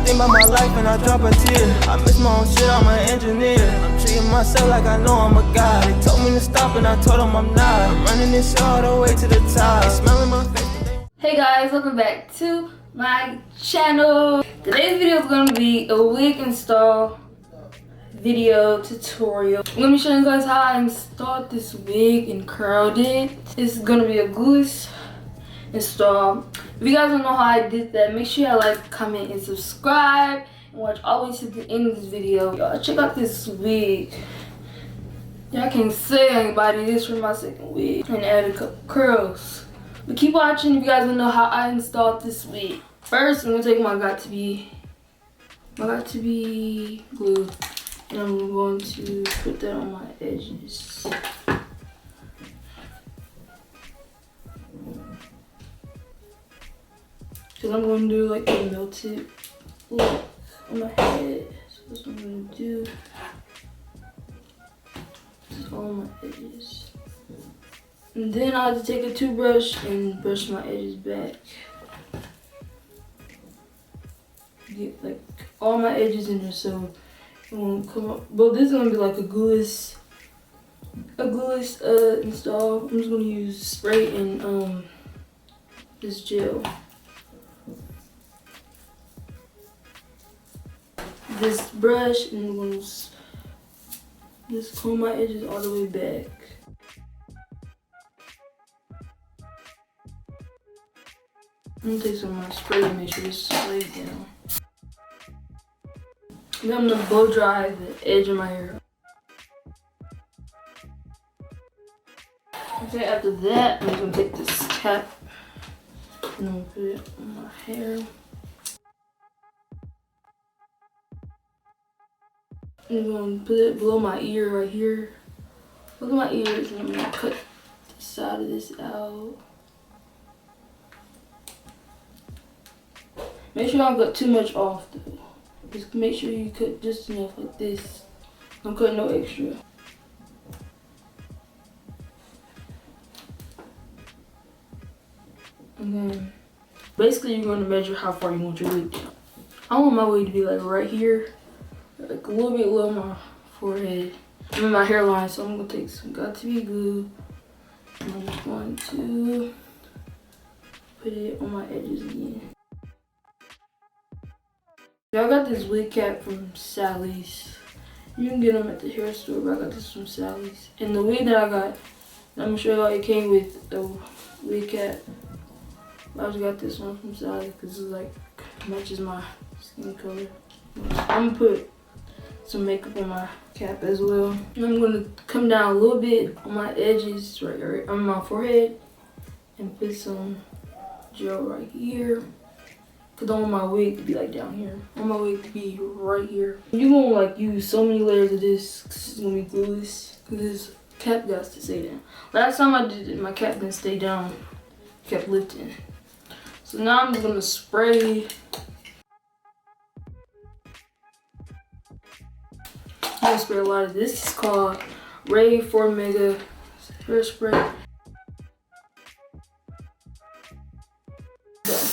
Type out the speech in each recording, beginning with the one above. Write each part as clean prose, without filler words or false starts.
think about my life and I drop a tear. I miss my own shit, I'm an engineer. I'm treating myself like I know I'm a god. They told me to stop and I told them I'm not. I'm running this shit all the way to the top. They smelling my face. Hey guys, welcome back to my channel. Today's video is gonna be a wig install video tutorial. I'm gonna be showing you guys how I installed this wig and curled it. This is gonna be a glueless install. If you guys don't know how I did that, make sure you like, comment, and subscribe, and watch all the way to the end of this video. Y'all check out this wig. Y'all can't say anybody, this was my second wig, and add a couple curls. But keep watching if you guys want to know how I installed this wig. First, I'm gonna take my got to be glue, and I'm going to put that on my edges. Cause I'm gonna do like a melted look on my head. So that's what I'm gonna do. Just all my edges. And then I have to take a toothbrush and brush my edges back. Get like all my edges in there so it won't come up. But this is gonna be like a glueless install. I'm just gonna use spray and this gel. This brush, and I'm gonna just comb my edges all the way back. I'm gonna take some of my spray and make sure this lays down. Then I'm gonna blow dry the edge of my hair. Okay, after that, I'm just gonna take this cap and I'm gonna put it on my hair. I'm gonna put it below my ear right here. Look at my ears, and I'm gonna cut the side of this out. Make sure I don't cut too much off though. Just make sure you cut just enough like this. Don't cut no extra. And then basically you're gonna measure how far you want your wig down. I want my wig to be like right here, like a little bit below my forehead. I'm in my hairline, so I'm gonna take some got to be glue. And I'm just going to put it on my edges again. I got this wig cap from Sally's. You can get them at the hair store, but I got this from Sally's. And the wig that I got, I'm gonna show y'all, it came with a wig cap. I just got this one from Sally's because it like matches my skin color. I'm gonna put some makeup on my cap as well. And I'm gonna come down a little bit on my edges, right on my forehead, and put some gel right here. Cause I want my wig to be like down here. I want my wig to be right here. You're gonna like use so many layers of this cause it's gonna be glueless. Cause this cap got to stay down. Last time I did it, my cap didn't stay down. It kept lifting. So now I'm just gonna spray. I'm gonna spray a lot of this. This is called Ray 4 Mega hairspray.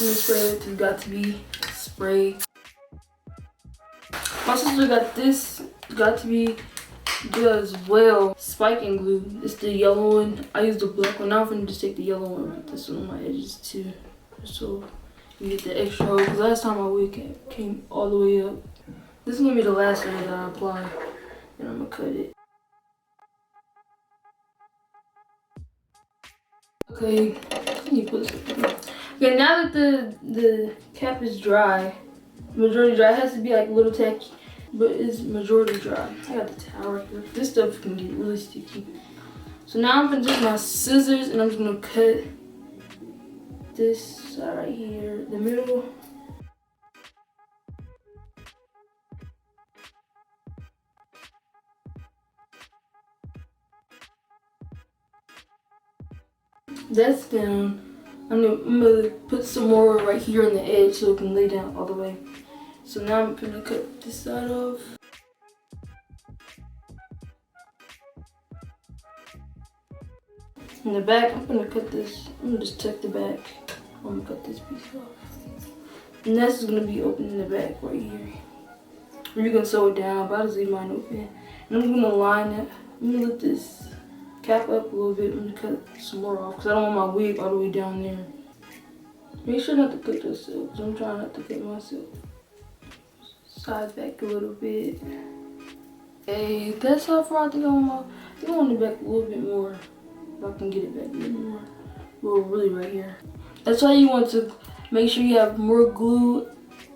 Spray it got to be spray. My sister got this got to be good as well. Spiking glue. It's the yellow one. I used the black one. Now I'm gonna just take the yellow one and put this on my edges too, so you get the extra hold. Cause last time my wig came all the way up. This is gonna be the last layer that I apply, and I'm gonna cut it. Okay, you put this. Okay, now that the cap is dry, majority dry, it has to be like a little tacky, but it's majority dry. I got the towel right here. This stuff can get really sticky. So now I'm gonna take my scissors and I'm just gonna cut this side right here, the middle. That's down. I'm gonna put some more right here on the edge so it can lay down all the way. So now I'm gonna cut this side off. In the back, I'm gonna cut this. I'm gonna just tuck the back. I'm gonna cut this piece off. And this is gonna be open in the back right here. You can sew it down, but I just leave mine open. And I'm gonna line it. I'm gonna lift this cap up a little bit. I'm gonna cut some more off because I don't want my wig all the way down there. Make sure not to cut yourself because I'm trying not to cut myself. Side back a little bit. Hey, that's how far I think I want it back a little bit more. If I can get it back a little more. Well, really right here. That's why you want to make sure you have more glue.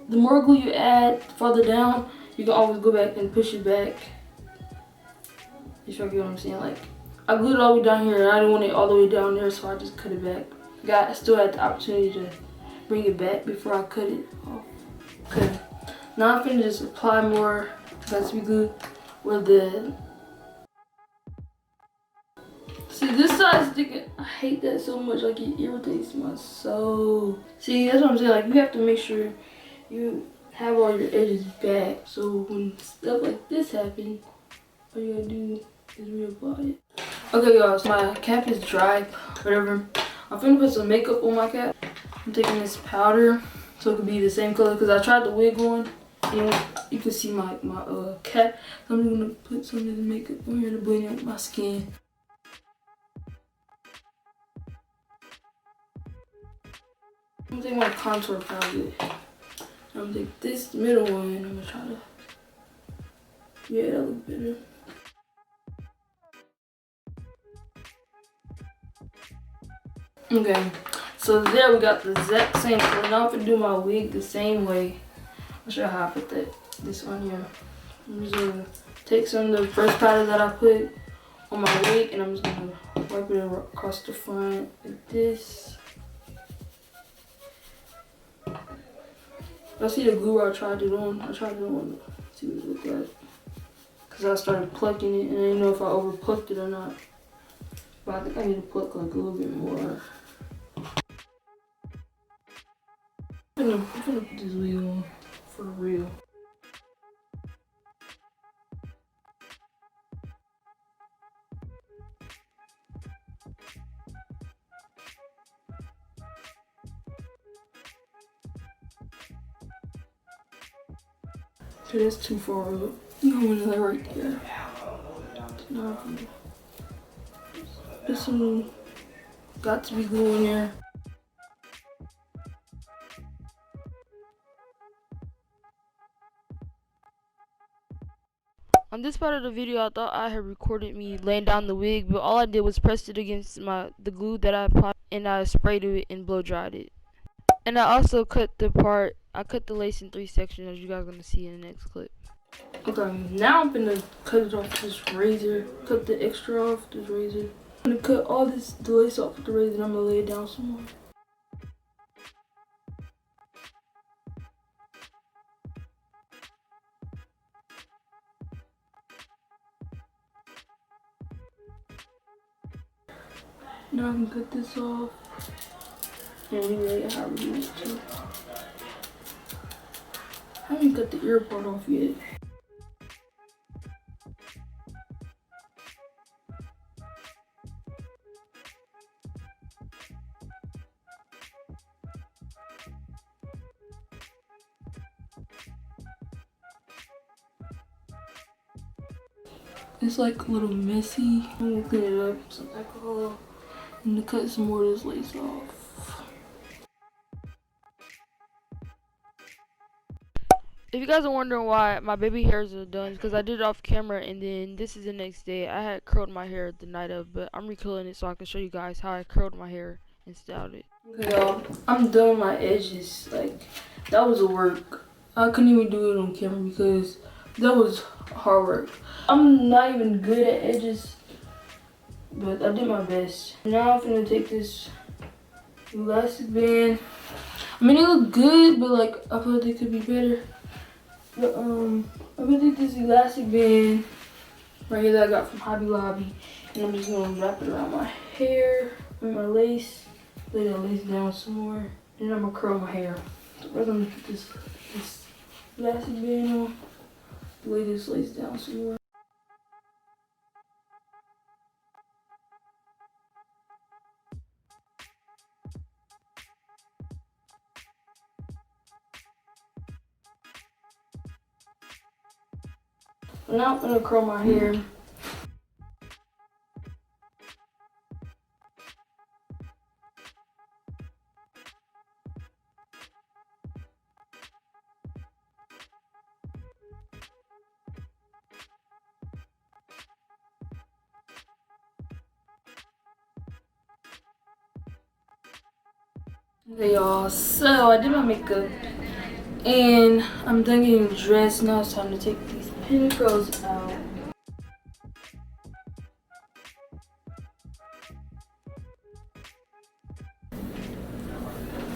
The more glue you add farther down, you can always go back and push it back. You sure get what I'm saying? Like, I glued it all the way down here and I didn't want it all the way down there, so I just cut it back. I still had the opportunity to bring it back before I cut it off. Okay. Now I'm finna just apply more Gatsby glue where the... See, this side's sticking. I hate that so much. Like, it irritates my soul. See, that's what I'm saying. Like, you have to make sure you have all your edges back. So when stuff like this happens, all you gotta do is reapply it. Okay, y'all. So my cap is dry. Whatever. I'm finna put some makeup on my cap. I'm taking this powder so it could be the same color because I tried the wig on. And you can see my cap. So I'm gonna put some of the makeup on here to blend in with my skin. I'm gonna take my contour palette. I'm gonna take this middle one and I'm gonna try to, yeah, that looks better. Okay, so there we got the exact same color. Now I'm gonna do my wig the same way. I'll show you how I put this on here. I'm just gonna take some of the first powder that I put on my wig and I'm just gonna wipe it across the front like this. Y'all see the glue I tried it on? I tried it on to see what it looked like. Cause I started plucking it and I didn't know if I over plucked it or not. But I think I need to pluck like a little bit more. I'm gonna put this wig on for real. Okay, that's too far up. I'm gonna lay right there. Now there's some Gatsby glue in there. On this part of the video, I thought I had recorded me laying down the wig, but all I did was press it against the glue that I applied, and I sprayed it and blow dried it. And I also cut the lace in 3 sections, as you guys are gonna see in the next clip. Okay, now I'm gonna cut it off with this razor. Cut the extra off this razor. I'm gonna cut all the lace off with the razor and I'm gonna lay it down some more. Now I can cut this off and relay it how we want to. I haven't cut the ear part off yet. It's like a little messy. I'm gonna clean it up with some alcohol. I'm gonna cut some more of this lace off. If you guys are wondering why my baby hairs are done, because I did it off camera and then this is the next day. I had curled my hair the night of, but I'm recurling it so I can show you guys how I curled my hair and styled it. Okay, y'all, I'm done with my edges. Like, that was a work. I couldn't even do it on camera because that was hard work. I'm not even good at edges, but I did my best. Now I'm gonna take this elastic band. I mean, it looked good, but like, I feel like it could be better. But I'm gonna take this elastic band right here that I got from Hobby Lobby, and I'm just gonna wrap it around my hair with my lace. Lay that lace down some more, and I'm gonna curl my hair. So I'm gonna put this elastic band on, lay this lace down some more. Now I'm gonna curl my hair. Okay, y'all, so I did my makeup and I'm done getting dressed. Now it's time to take these pin curls out.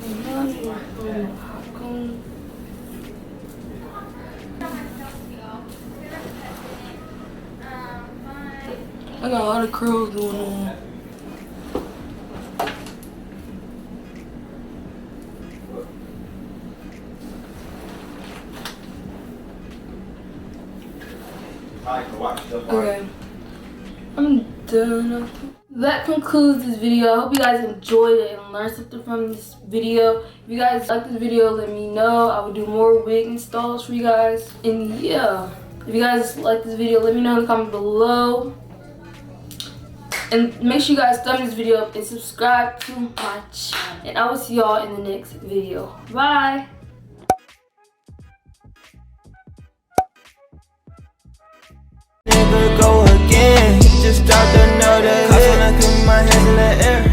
And now I'm gonna put my hot comb. I got a lot of curls going on. Okay, I'm done. That concludes this video. I hope you guys enjoyed it and learned something from this video. If you guys like this video, let me know. I will do more wig installs for you guys. And yeah, if you guys like this video, let me know in the comment below. And make sure you guys thumb this video up and subscribe to my channel. And I will see y'all in the next video. Bye. Never go again. He just dropped another hit. Cause when I keep my hands in the air.